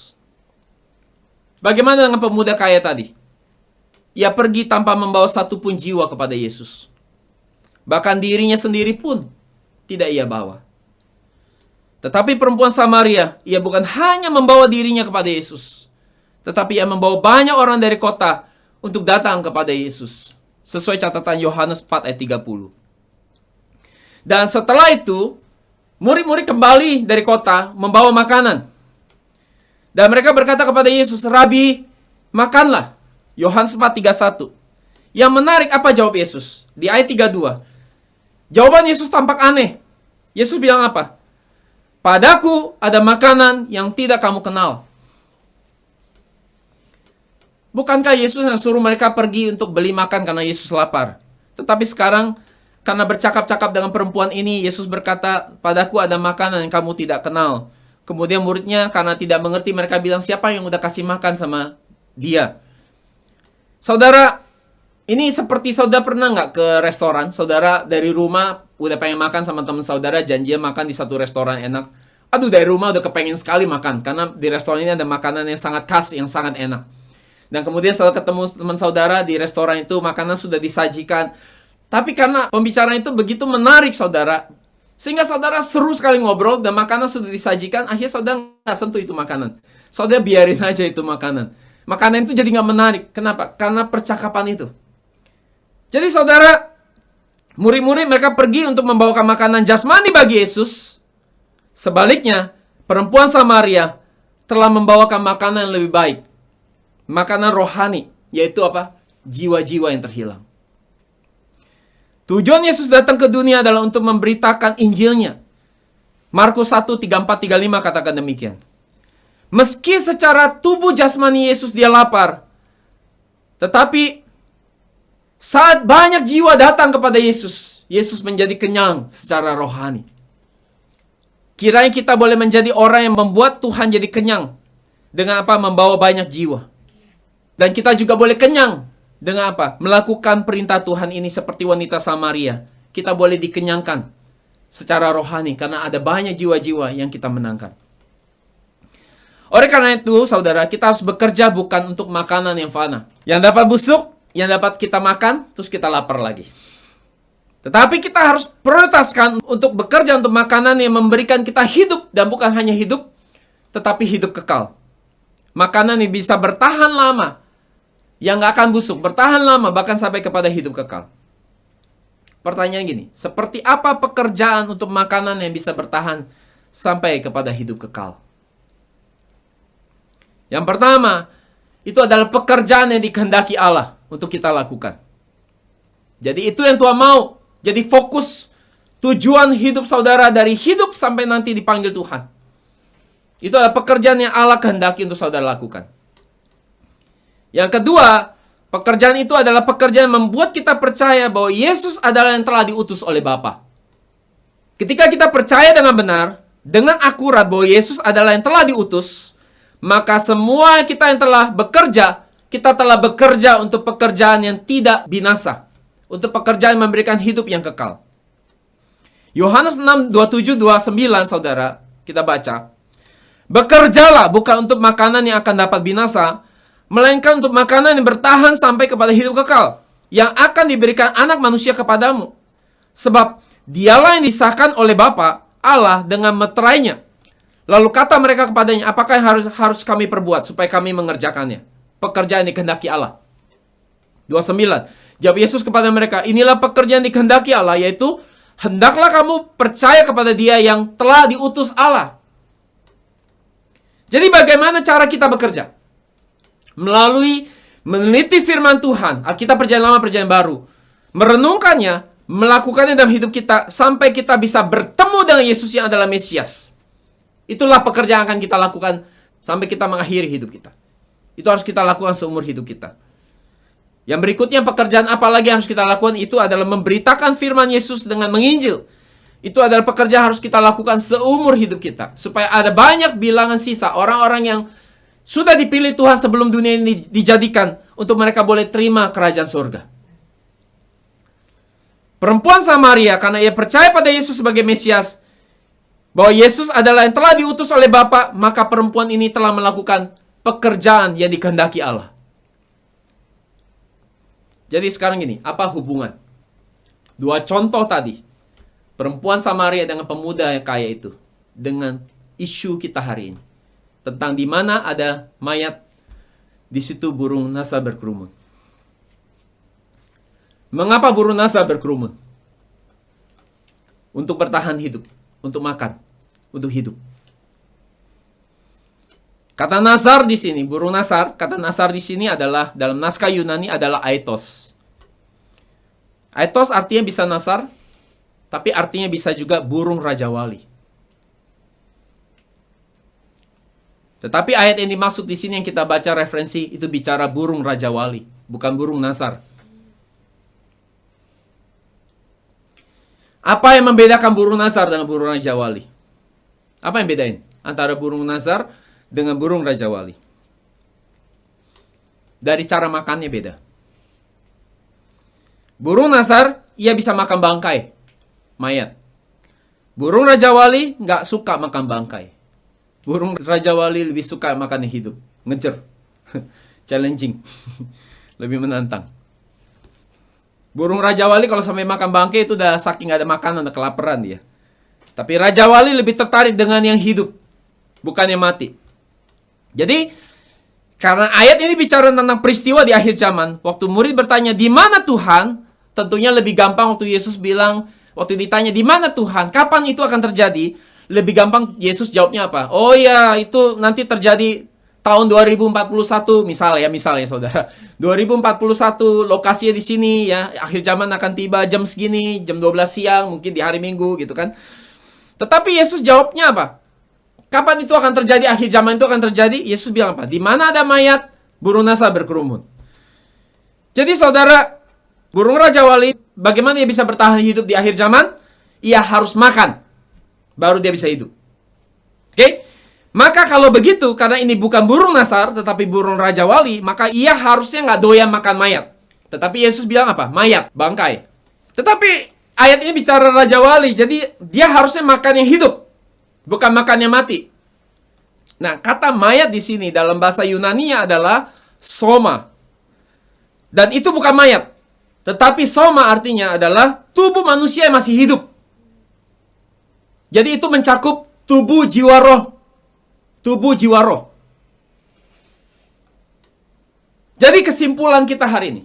Bagaimana dengan pemuda kaya tadi? Ia pergi tanpa membawa satu pun jiwa kepada Yesus. Bahkan dirinya sendiri pun tidak ia bawa. Tetapi perempuan Samaria, ia bukan hanya membawa dirinya kepada Yesus, tetapi ia membawa banyak orang dari kota untuk datang kepada Yesus. Sesuai catatan Yohanes 4 ayat 30. Dan setelah itu, murid-murid kembali dari kota membawa makanan. Dan mereka berkata kepada Yesus, "Rabi, makanlah." Yohanes 4:31. Yang menarik, apa jawab Yesus? Di ayat 32. Jawaban Yesus tampak aneh. Yesus bilang apa? "Padaku ada makanan yang tidak kamu kenal." Bukankah Yesus yang suruh mereka pergi untuk beli makan karena Yesus lapar? Tetapi sekarang, karena bercakap-cakap dengan perempuan ini, Yesus berkata, "Padaku ada makanan yang kamu tidak kenal." Kemudian muridnya karena tidak mengerti, mereka bilang, "Siapa yang udah kasih makan sama dia?" Saudara, ini seperti saudara pernah nggak ke restoran? Saudara dari rumah udah pengen makan sama teman saudara, janjian makan di satu restoran enak. Aduh, dari rumah udah kepengen sekali makan, karena di restoran ini ada makanan yang sangat khas, yang sangat enak. Dan kemudian saudara ketemu teman saudara di restoran itu, makanan sudah disajikan. Tapi karena pembicaraan itu begitu menarik saudara, sehingga saudara seru sekali ngobrol, dan makanan sudah disajikan, akhirnya saudara nggak sentuh itu makanan. Saudara biarin aja itu makanan. Makanan itu jadi nggak menarik. Kenapa? Karena percakapan itu. Jadi saudara, murid-murid mereka pergi untuk membawakan makanan jasmani bagi Yesus. Sebaliknya, perempuan Samaria telah membawakan makanan yang lebih baik. Makanan rohani, yaitu apa? Jiwa-jiwa yang terhilang. Tujuan Yesus datang ke dunia adalah untuk memberitakan Injilnya. Markus 1:34-35 katakan demikian. Meski secara tubuh jasmani Yesus dia lapar, tetapi saat banyak jiwa datang kepada Yesus, Yesus menjadi kenyang secara rohani. Kiranya kita boleh menjadi orang yang membuat Tuhan jadi kenyang. Dengan apa? Membawa banyak jiwa. Dan kita juga boleh kenyang dengan apa? Melakukan perintah Tuhan ini seperti wanita Samaria. Kita boleh dikenyangkan secara rohani karena ada banyak jiwa-jiwa yang kita menangkan. Oleh karena itu, saudara, kita harus bekerja bukan untuk makanan yang fana. Yang dapat busuk, yang dapat kita makan, terus kita lapar lagi. Tetapi kita harus prioritaskan untuk bekerja untuk makanan yang memberikan kita hidup. Dan bukan hanya hidup, tetapi hidup kekal. Makanan yang bisa bertahan lama, yang gak akan busuk, bertahan lama, bahkan sampai kepada hidup kekal. Pertanyaan gini, seperti apa pekerjaan untuk makanan yang bisa bertahan sampai kepada hidup kekal? Yang pertama, itu adalah pekerjaan yang dikehendaki Allah untuk kita lakukan. Jadi itu yang Tuhan mau. Jadi fokus tujuan hidup saudara dari hidup sampai nanti dipanggil Tuhan. Itu adalah pekerjaan yang Allah kehendaki untuk saudara lakukan. Yang kedua, pekerjaan itu adalah pekerjaan yang membuat kita percaya bahwa Yesus adalah yang telah diutus oleh Bapa. Ketika kita percaya dengan benar, dengan akurat bahwa Yesus adalah yang telah diutus, maka semua kita yang telah bekerja, kita telah bekerja untuk pekerjaan yang tidak binasa. Untuk pekerjaan yang memberikan hidup yang kekal. Yohanes 6:27-29, saudara, kita baca. Bekerjalah bukan untuk makanan yang akan dapat binasa, melainkan untuk makanan yang bertahan sampai kepada hidup kekal, yang akan diberikan anak manusia kepadamu. Sebab dialah yang disahkan oleh Bapa Allah dengan meterainya. Lalu kata mereka kepadanya, apakah yang harus kami perbuat supaya kami mengerjakannya? Pekerjaan dikehendaki Allah. 29. Jawab Yesus kepada mereka, inilah pekerjaan dikehendaki Allah, yaitu hendaklah kamu percaya kepada Dia yang telah diutus Allah. Jadi bagaimana cara kita bekerja? Melalui meneliti firman Tuhan, Alkitab Perjanjian Lama, Perjanjian Baru, merenungkannya, melakukannya dalam hidup kita, sampai kita bisa bertemu dengan Yesus yang adalah Mesias. Itulah pekerjaan yang akan kita lakukan sampai kita mengakhiri hidup kita. Itu harus kita lakukan seumur hidup kita. Yang berikutnya, pekerjaan apa lagi yang harus kita lakukan? Itu adalah memberitakan firman Yesus dengan menginjil. Itu adalah pekerjaan yang harus kita lakukan seumur hidup kita. Supaya ada banyak bilangan sisa orang-orang yang sudah dipilih Tuhan sebelum dunia ini dijadikan untuk mereka boleh terima kerajaan surga. Perempuan Samaria, karena ia percaya pada Yesus sebagai Mesias, bahwa Yesus adalah yang telah diutus oleh Bapa, maka perempuan ini telah melakukan pekerjaan yang dikehendaki Allah. Jadi sekarang gini, apa hubungan dua contoh tadi, perempuan Samaria dengan pemuda yang kaya itu, dengan isu kita hari ini? Tentang di mana ada mayat, di situ burung nasar berkerumun. Mengapa burung nasar berkerumun? Untuk bertahan hidup, untuk makan, untuk hidup. Kata nasar di sini, burung nasar, kata nasar di sini adalah dalam naskah Yunani adalah aitos. Aitos artinya bisa nasar, tapi artinya bisa juga burung Raja Wali. Tetapi ayat yang dimaksud di sini yang kita baca referensi itu bicara burung Raja Wali, bukan burung nasar. Apa yang membedakan burung nasar dengan burung Raja Wali? Apa yang bedain antara burung nasar dengan burung Raja Wali? Dari cara makannya beda. Burung nasar, ia bisa makan bangkai, mayat. Burung Raja Wali nggak suka makan bangkai. Burung Raja Wali lebih suka makan yang hidup. Ngejar. Challenging. Lebih menantang. Burung Raja Wali kalau sampai makan bangkai itu udah saking gak ada makanan, udah kelaparan dia. Tapi Raja Wali lebih tertarik dengan yang hidup, bukan yang mati. Jadi, karena ayat ini bicara tentang peristiwa di akhir zaman, waktu murid bertanya, di mana Tuhan? Tentunya lebih gampang waktu Yesus bilang, waktu ditanya, di mana Tuhan? Kapan itu akan terjadi? Lebih gampang Yesus jawabnya apa? Oh ya, itu nanti terjadi tahun 2041 misalnya saudara. 2041 lokasinya di sini ya, akhir zaman akan tiba jam segini, jam 12 siang, mungkin di hari Minggu gitu kan. Tetapi Yesus jawabnya apa? Kapan itu akan terjadi? Akhir zaman itu akan terjadi? Yesus bilang apa? Di mana ada mayat, burung nasar berkerumun. Jadi saudara, burung Raja Wali, bagaimana dia bisa bertahan hidup di akhir zaman? Ia harus makan, baru dia bisa hidup. Oke? Maka kalau begitu, karena ini bukan burung nasar, tetapi burung Raja Wali, maka ia harusnya nggak doyan makan mayat. Tetapi Yesus bilang apa? Mayat, bangkai. Tetapi ayat ini bicara Raja Wali, jadi dia harusnya makan yang hidup, bukan makan yang mati. Nah, kata mayat di sini dalam bahasa Yunani adalah soma. Dan itu bukan mayat. Tetapi soma artinya adalah tubuh manusia yang masih hidup. Jadi itu mencakup tubuh, jiwa, roh. Tubuh, jiwa, roh. Jadi kesimpulan kita hari ini,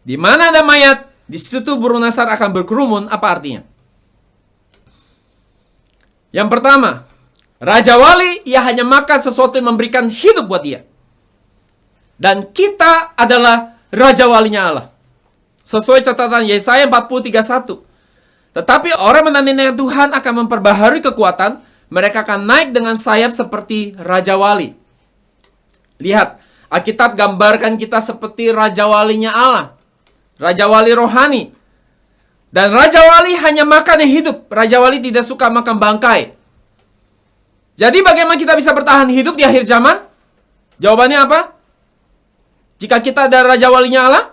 di mana ada mayat, di situ burung nasar akan berkerumun. Apa artinya? Yang pertama, Raja Wali, ia hanya makan sesuatu yang memberikan hidup buat dia. Dan kita adalah Raja Walinya Allah. Sesuai catatan Yesaya 40:31. Tetapi orang menandai Tuhan akan memperbaharui kekuatan, mereka akan naik dengan sayap seperti Raja Wali. Lihat, Alkitab gambarkan kita seperti Raja Walinya Allah. Raja Wali rohani. Dan Raja Wali hanya makan yang hidup. Raja Wali tidak suka makan bangkai. Jadi bagaimana kita bisa bertahan hidup di akhir zaman? Jawabannya apa? Jika kita ada Raja Walinya Allah,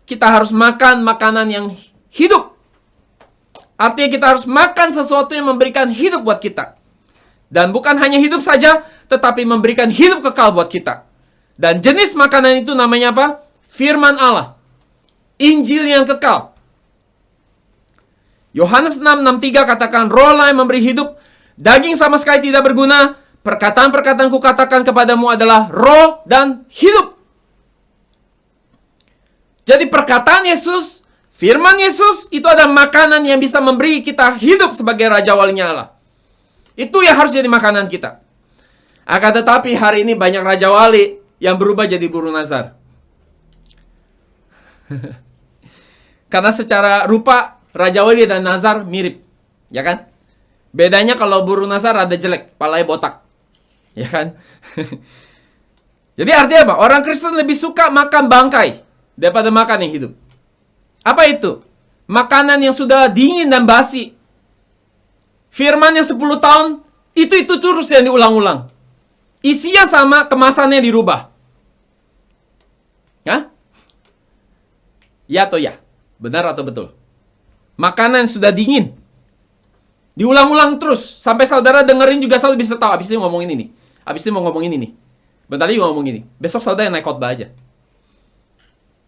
kita harus makan makanan yang hidup. Artinya kita harus makan sesuatu yang memberikan hidup buat kita. Dan bukan hanya hidup saja, tetapi memberikan hidup kekal buat kita. Dan jenis makanan itu namanya apa? Firman Allah. Injil yang kekal. Yohanes 6:63 katakan, roh yang memberi hidup, daging sama sekali tidak berguna. Perkataan-perkataan kukatakan kepadamu adalah roh dan hidup. Jadi perkataan Yesus, firman Yesus, itu ada makanan yang bisa memberi kita hidup sebagai Raja Walinya Allah. Itu yang harus jadi makanan kita. Akan tetapi hari ini banyak Raja Wali yang berubah jadi burung nasar. Karena secara rupa Raja Wali dan nasar mirip, ya kan? Bedanya kalau burung nasar ada jelek, palanya botak, ya kan? Jadi artinya apa? Orang Kristen lebih suka makan bangkai daripada makan yang hidup. Apa itu? Makanan yang sudah dingin dan basi. Firman yang 10 tahun, itu terus yang diulang-ulang. Isinya sama, kemasannya dirubah. Ya? Ya atau ya? Benar atau betul? Makanan yang sudah dingin. Diulang-ulang terus. Sampai saudara dengerin juga selalu bisa tahu. Abis ini ngomongin ini. Abis ini mau ngomongin ini. Bentar lagi ngomong gini, besok saudara yang naik khotbah aja.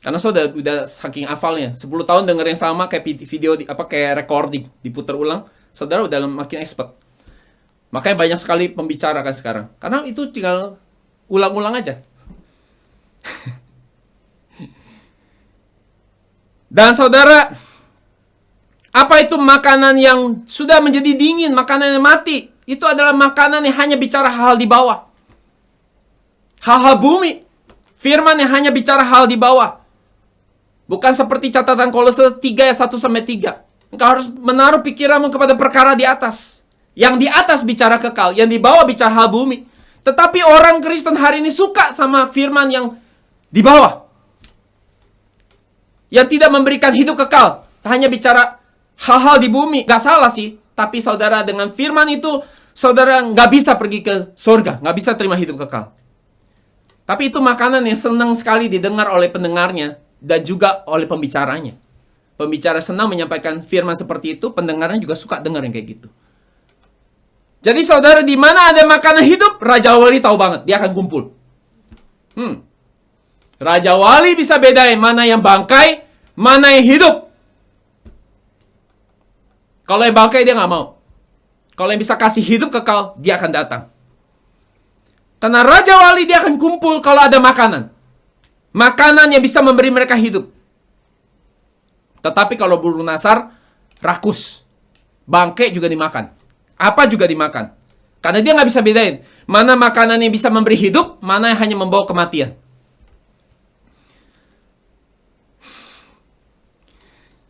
Karena saudara udah saking hafalnya, 10 tahun denger yang sama kayak video kayak recording, diputar ulang, saudara udah makin expert. Makanya banyak sekali pembicara kan sekarang. Karena itu tinggal ulang-ulang aja. Dan saudara, apa itu makanan yang sudah menjadi dingin, makanan yang mati? Itu adalah makanan yang hanya bicara hal di bawah. Hal-hal bumi. Firman yang hanya bicara hal di bawah. Bukan seperti catatan Kolose 3 ayat 1-3. Engkau harus menaruh pikiranmu kepada perkara di atas. Yang di atas bicara kekal, yang di bawah bicara hal bumi. Tetapi orang Kristen hari ini suka sama firman yang di bawah. Yang tidak memberikan hidup kekal. Hanya bicara hal-hal di bumi. Gak salah sih. Tapi saudara, dengan firman itu, saudara nggak bisa pergi ke surga. Nggak bisa terima hidup kekal. Tapi itu makanan yang senang sekali didengar oleh pendengarnya. Dan juga oleh pembicaranya. Pembicara senang menyampaikan firman seperti itu, pendengarnya juga suka dengar yang kayak gitu. Jadi saudara, di mana ada makanan hidup, Raja Wali tahu banget, dia akan kumpul. Raja Wali bisa bedain mana yang bangkai, mana yang hidup. Kalau yang bangkai dia nggak mau. Kalau yang bisa kasih hidup kekal, dia akan datang. Karena Raja Wali dia akan kumpul kalau ada makanan. Makanan yang bisa memberi mereka hidup. Tetapi kalau burung nasar, rakus. Bangkai juga dimakan. Apa juga dimakan. Karena dia nggak bisa bedain. Mana makanan yang bisa memberi hidup, mana yang hanya membawa kematian.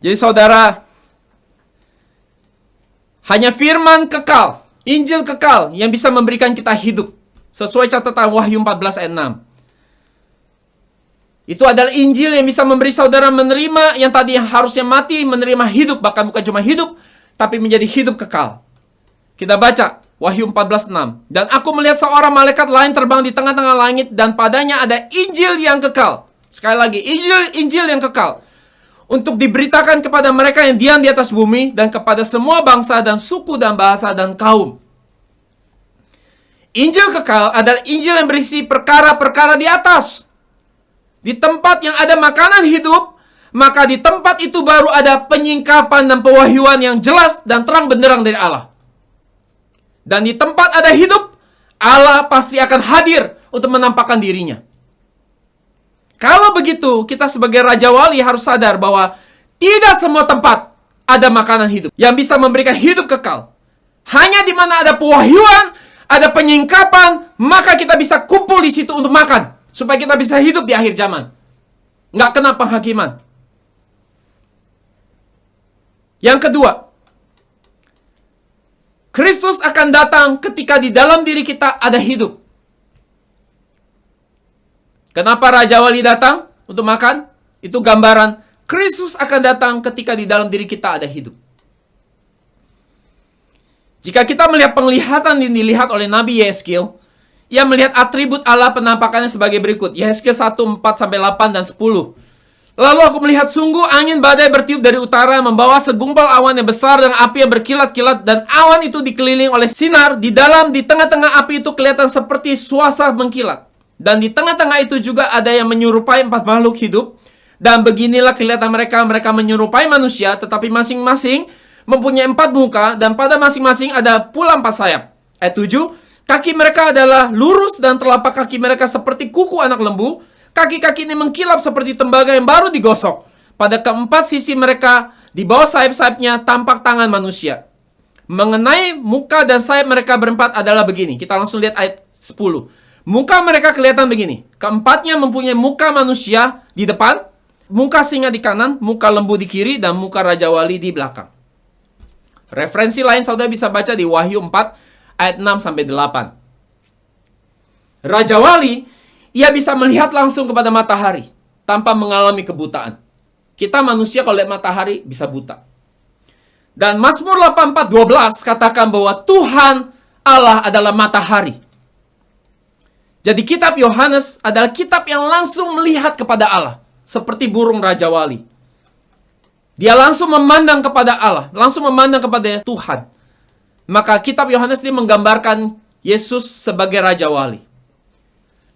Jadi saudara, hanya firman kekal, Injil kekal yang bisa memberikan kita hidup. Sesuai catatan Wahyu 14 ayat 6. Itu adalah Injil yang bisa memberi saudara menerima yang tadi harusnya mati, menerima hidup. Bahkan bukan cuma hidup, tapi menjadi hidup kekal. Kita baca Wahyu 14:6. Dan aku melihat seorang malaikat lain terbang di tengah-tengah langit, dan padanya ada Injil yang kekal. Sekali lagi, Injil yang kekal. Untuk diberitakan kepada mereka yang diam di atas bumi, dan kepada semua bangsa dan suku dan bahasa dan kaum. Injil kekal adalah Injil yang berisi perkara-perkara di atas. Di tempat yang ada makanan hidup, maka di tempat itu baru ada penyingkapan dan pewahyuan yang jelas dan terang benderang dari Allah. Dan di tempat ada hidup, Allah pasti akan hadir untuk menampakkan dirinya. Kalau begitu, kita sebagai Raja Wali harus sadar bahwa tidak semua tempat ada makanan hidup yang bisa memberikan hidup kekal. Hanya di mana ada pewahyuan, ada penyingkapan, maka kita bisa kumpul di situ untuk makan. Supaya kita bisa hidup di akhir zaman. Nggak kena penghakiman. Yang kedua, Kristus akan datang ketika di dalam diri kita ada hidup. Kenapa Raja Wali datang untuk makan? Itu gambaran Kristus akan datang ketika di dalam diri kita ada hidup. Jika kita melihat penglihatan yang dilihat oleh Nabi Yehezkiel, ia melihat atribut Allah penampakannya sebagai berikut. Yehezkiel 1:4-8 dan 10. Lalu aku melihat sungguh angin badai bertiup dari utara, membawa segumpal awan yang besar dan api yang berkilat-kilat, dan awan itu dikelilingi oleh sinar. Di tengah-tengah api itu kelihatan seperti suasa mengkilat. Dan di tengah-tengah itu juga ada yang menyerupai 4 makhluk hidup. Dan beginilah kelihatan mereka menyerupai manusia, tetapi masing-masing mempunyai 4 muka, dan pada masing-masing ada pula 4 sayap. Ayat 7. Kaki mereka adalah lurus dan telapak kaki mereka seperti kuku anak lembu. Kaki-kaki ini mengkilap seperti tembaga yang baru digosok. Pada keempat sisi mereka, di bawah sayap-sayapnya tampak tangan manusia. Mengenai muka dan sayap mereka berempat adalah begini. Kita langsung lihat ayat 10. Muka mereka kelihatan begini. Keempatnya mempunyai muka manusia di depan, muka singa di kanan, muka lembu di kiri, dan muka Raja Wali di belakang. Referensi lain saudara bisa baca di Wahyu 4 ayat 6-8. Raja Wali, ia bisa melihat langsung kepada matahari tanpa mengalami kebutaan. Kita manusia kalau lihat matahari bisa buta. Dan Mazmur 84:12 katakan bahwa Tuhan Allah adalah matahari. Jadi kitab Yohanes adalah kitab yang langsung melihat kepada Allah. Seperti burung Raja Wali. Dia langsung memandang kepada Allah. Langsung memandang kepada Tuhan. Maka kitab Yohanes ini menggambarkan Yesus sebagai Raja Wali.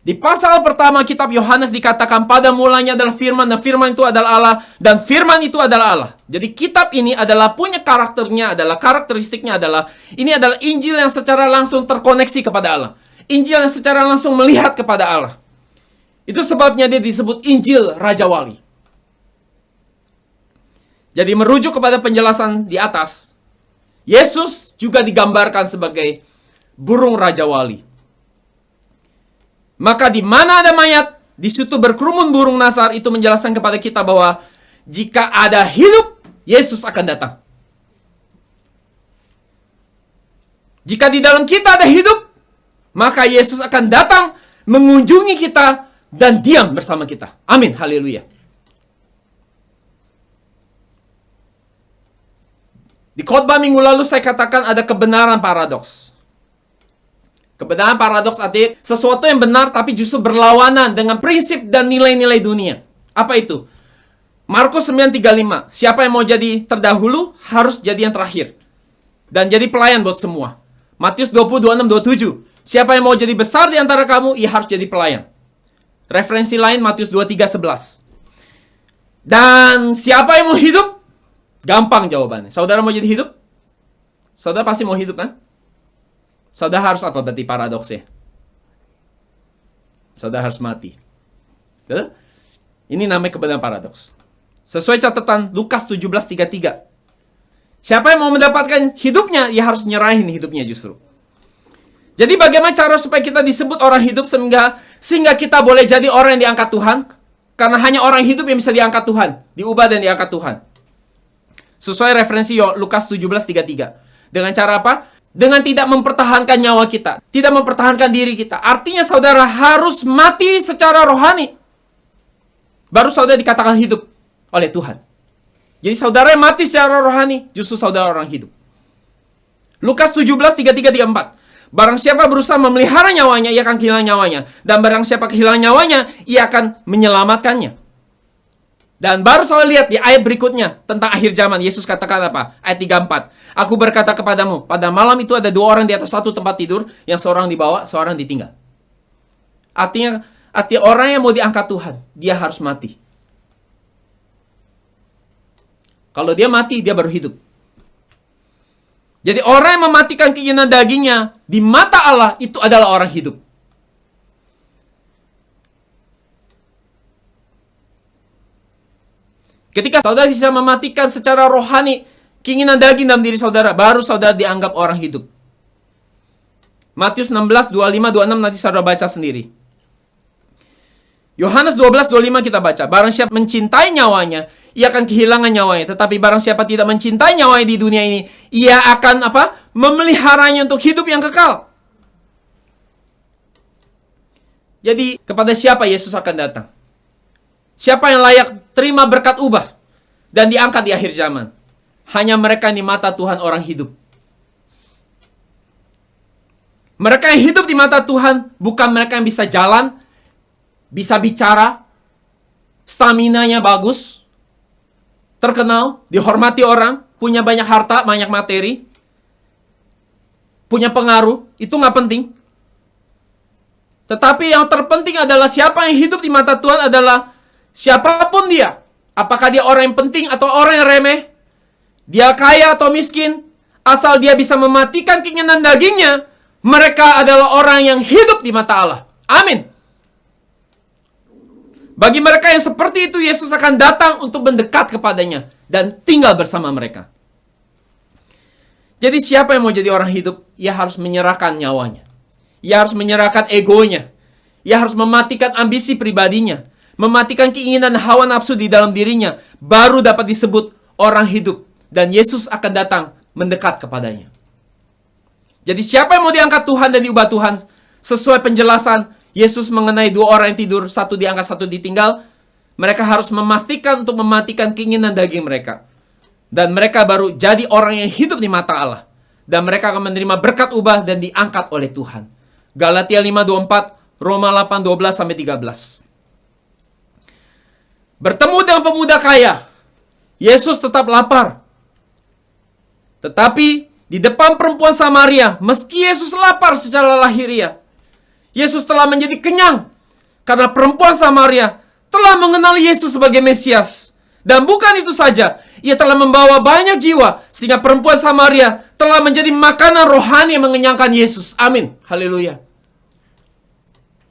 Di pasal pertama kitab Yohanes dikatakan pada mulanya adalah firman, dan firman itu adalah Allah, dan firman itu adalah Allah. Jadi kitab ini adalah punya karakternya, adalah karakteristiknya adalah, ini adalah Injil yang secara langsung terkoneksi kepada Allah. Injil yang secara langsung melihat kepada Allah. Itu sebabnya dia disebut Injil Raja Wali. Jadi merujuk kepada penjelasan di atas, Yesus juga digambarkan sebagai burung Raja Wali. Maka di mana ada mayat, di situ berkerumun burung nasar. Itu menjelaskan kepada kita bahwa jika ada hidup, Yesus akan datang. Jika di dalam kita ada hidup, maka Yesus akan datang mengunjungi kita dan diam bersama kita. Amin, haleluya. Di khotbah minggu lalu saya katakan ada kebenaran paradoks. Kebenaran paradoks artinya sesuatu yang benar tapi justru berlawanan dengan prinsip dan nilai-nilai dunia. Apa itu? Markus 9:35. Siapa yang mau jadi terdahulu harus jadi yang terakhir. Dan jadi pelayan buat semua. Matius 20:26-27. Siapa yang mau jadi besar di antara kamu, ia harus jadi pelayan. Referensi lain Matius 23:11. Dan siapa yang mau hidup? Gampang jawabannya. Saudara mau jadi hidup? Saudara pasti mau hidup kan? Saudara harus apa berarti paradoksnya? Saudara harus mati. Betul? Ini namanya kebenaran paradoks. Sesuai catatan Lukas 17:33. Siapa yang mau mendapatkan hidupnya, ia harus nyerahin hidupnya justru. Jadi bagaimana cara supaya kita disebut orang hidup sehingga kita boleh jadi orang yang diangkat Tuhan? Karena hanya orang hidup yang bisa diangkat Tuhan, diubah dan diangkat Tuhan. Sesuai referensi Lukas 17:33. Dengan cara apa? Dengan tidak mempertahankan nyawa kita, tidak mempertahankan diri kita. Artinya saudara harus mati secara rohani. Baru saudara dikatakan hidup oleh Tuhan. Jadi saudara yang mati secara rohani, justru saudara orang hidup. Lukas 17:33-34. Barang siapa berusaha memelihara nyawanya, ia akan kehilangan nyawanya. Dan barang siapa kehilangan nyawanya, ia akan menyelamatkannya. Dan baru saya lihat di ayat berikutnya tentang akhir zaman. Yesus katakan apa? Ayat 34. Aku berkata kepadamu, pada malam itu ada 2 orang di atas satu tempat tidur, yang seorang dibawa, seorang ditinggal. Artinya orang yang mau diangkat Tuhan, dia harus mati. Kalau dia mati, dia baru hidup. Jadi orang yang mematikan keinginan dagingnya di mata Allah, itu adalah orang hidup. Ketika saudara bisa mematikan secara rohani keinginan daging dalam diri saudara, baru saudara dianggap orang hidup. Matius 16:25-26 nanti saudara baca sendiri. Yohanes 12:25 kita baca. Barang siapa mencintai nyawanya, ia akan kehilangan nyawanya. Tetapi barang siapa tidak mencintai nyawanya di dunia ini, ia akan apa? Memeliharanya untuk hidup yang kekal. Jadi kepada siapa Yesus akan datang? Siapa yang layak terima berkat ubah dan diangkat di akhir zaman? Hanya mereka yang di mata Tuhan orang hidup. Mereka yang hidup di mata Tuhan bukan mereka yang bisa jalan, bisa bicara, staminanya bagus, terkenal, dihormati orang, punya banyak harta, banyak materi, punya pengaruh. Itu nggak penting. Tetapi yang terpenting adalah siapa yang hidup di mata Tuhan adalah siapapun dia, apakah dia orang yang penting atau orang yang remeh, dia kaya atau miskin, asal dia bisa mematikan keinginan dagingnya, mereka adalah orang yang hidup di mata Allah. Amin. Bagi mereka yang seperti itu, Yesus akan datang untuk mendekat kepadanya dan tinggal bersama mereka. Jadi siapa yang mau jadi orang hidup, ia harus menyerahkan nyawanya. Ia harus menyerahkan egonya. Ia harus mematikan ambisi pribadinya. Mematikan keinginan hawa nafsu di dalam dirinya, baru dapat disebut orang hidup. Dan Yesus akan datang mendekat kepadanya. Jadi siapa yang mau diangkat Tuhan dan diubah Tuhan, sesuai penjelasan Yesus mengenai 2 orang yang tidur, satu diangkat, satu ditinggal, mereka harus memastikan untuk mematikan keinginan daging mereka. Dan mereka baru jadi orang yang hidup di mata Allah. Dan mereka akan menerima berkat ubah dan diangkat oleh Tuhan. Galatia 5:24, Roma 8:12-13. Bertemu dengan pemuda kaya, Yesus tetap lapar. Tetapi di depan perempuan Samaria, meski Yesus lapar secara lahiriah, Yesus telah menjadi kenyang Karena perempuan Samaria telah mengenal Yesus sebagai Mesias. Dan bukan itu saja, ia telah membawa banyak jiwa, sehingga perempuan Samaria telah menjadi makanan rohani yang mengenyangkan Yesus. Amin. Haleluya.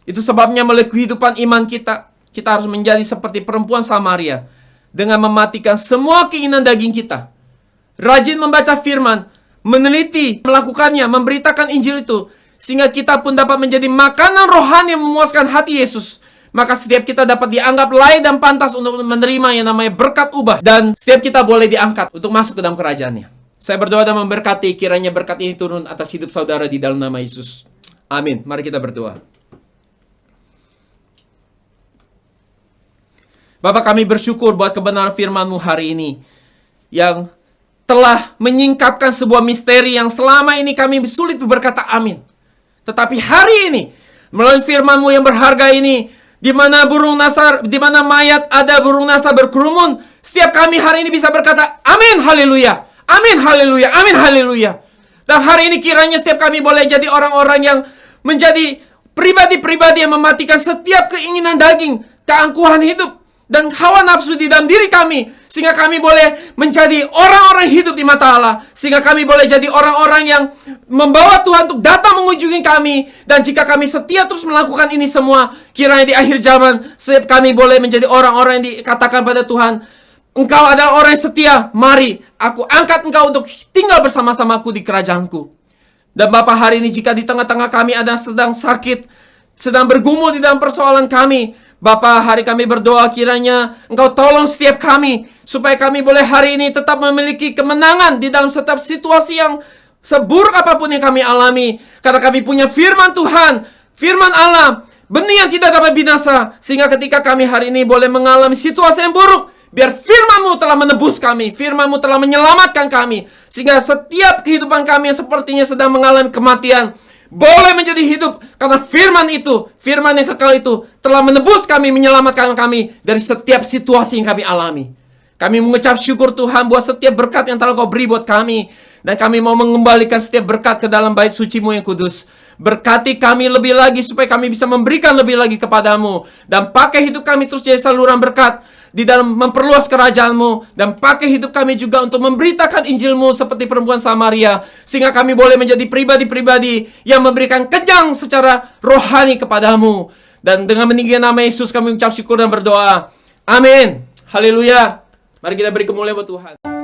Itu sebabnya melalui kehidupan iman kita harus menjadi seperti perempuan Samaria, dengan mematikan semua keinginan daging kita. Rajin membaca firman, meneliti, melakukannya, memberitakan Injil itu, sehingga kita pun dapat menjadi makanan rohani yang memuaskan hati Yesus. Maka setiap kita dapat dianggap layak dan pantas untuk menerima yang namanya berkat ubah. Dan setiap kita boleh diangkat untuk masuk ke dalam kerajaannya. Saya berdoa dan memberkati, kiranya berkat ini turun atas hidup saudara di dalam nama Yesus. Amin. Mari kita berdoa. Bapak, kami bersyukur buat kebenaran firman-Mu hari ini, yang telah menyingkapkan sebuah misteri yang selama ini kami sulit berkata amin. Tetapi hari ini, melalui firman-Mu yang berharga ini, di mana mayat ada burung nasar berkerumun, setiap kami hari ini bisa berkata, amin, haleluya, amin, haleluya, amin, haleluya. Dan hari ini kiranya setiap kami boleh jadi orang-orang yang menjadi pribadi-pribadi yang mematikan setiap keinginan daging, keangkuhan hidup, dan hawa nafsu di dalam diri kami, sehingga kami boleh menjadi orang-orang hidup di mata Allah, sehingga kami boleh jadi orang-orang yang membawa Tuhan untuk datang mengunjungi kami. Dan jika kami setia terus melakukan ini semua, kiranya di akhir zaman setiap kami boleh menjadi orang-orang yang dikatakan pada Tuhan, Engkau adalah orang yang setia, mari aku angkat Engkau untuk tinggal bersama-samaku di kerajaanku. Dan Bapa, hari ini jika di tengah-tengah kami ada sedang sakit, sedang bergumul di dalam persoalan kami, Bapa, hari kami berdoa kiranya Engkau tolong setiap kami, supaya kami boleh hari ini tetap memiliki kemenangan di dalam setiap situasi yang seburuk apapun yang kami alami. Karena kami punya firman Tuhan, firman Allah, benih yang tidak dapat binasa. Sehingga ketika kami hari ini boleh mengalami situasi yang buruk, biar firman-Mu telah menebus kami, firman-Mu telah menyelamatkan kami, sehingga setiap kehidupan kami yang sepertinya sedang mengalami kematian boleh menjadi hidup, karena firman itu, firman yang kekal itu telah menebus kami, menyelamatkan kami dari setiap situasi yang kami alami. Kami mengucap syukur Tuhan buat setiap berkat yang telah Kau beri buat kami, dan kami mau mengembalikan setiap berkat ke dalam bait suci-Mu yang kudus. Berkati kami lebih lagi supaya kami bisa memberikan lebih lagi kepadamu, dan pakai hidup kami terus jadi saluran berkat di dalam memperluas kerajaan-Mu, dan pakai hidup kami juga untuk memberitakan Injil-Mu seperti perempuan Samaria, sehingga kami boleh menjadi pribadi-pribadi yang memberikan kejang secara rohani kepadamu. Dan dengan meninggikan nama Yesus kami mengucap syukur dan berdoa. Amin. Haleluya. Mari kita beri kemuliaan buat Tuhan.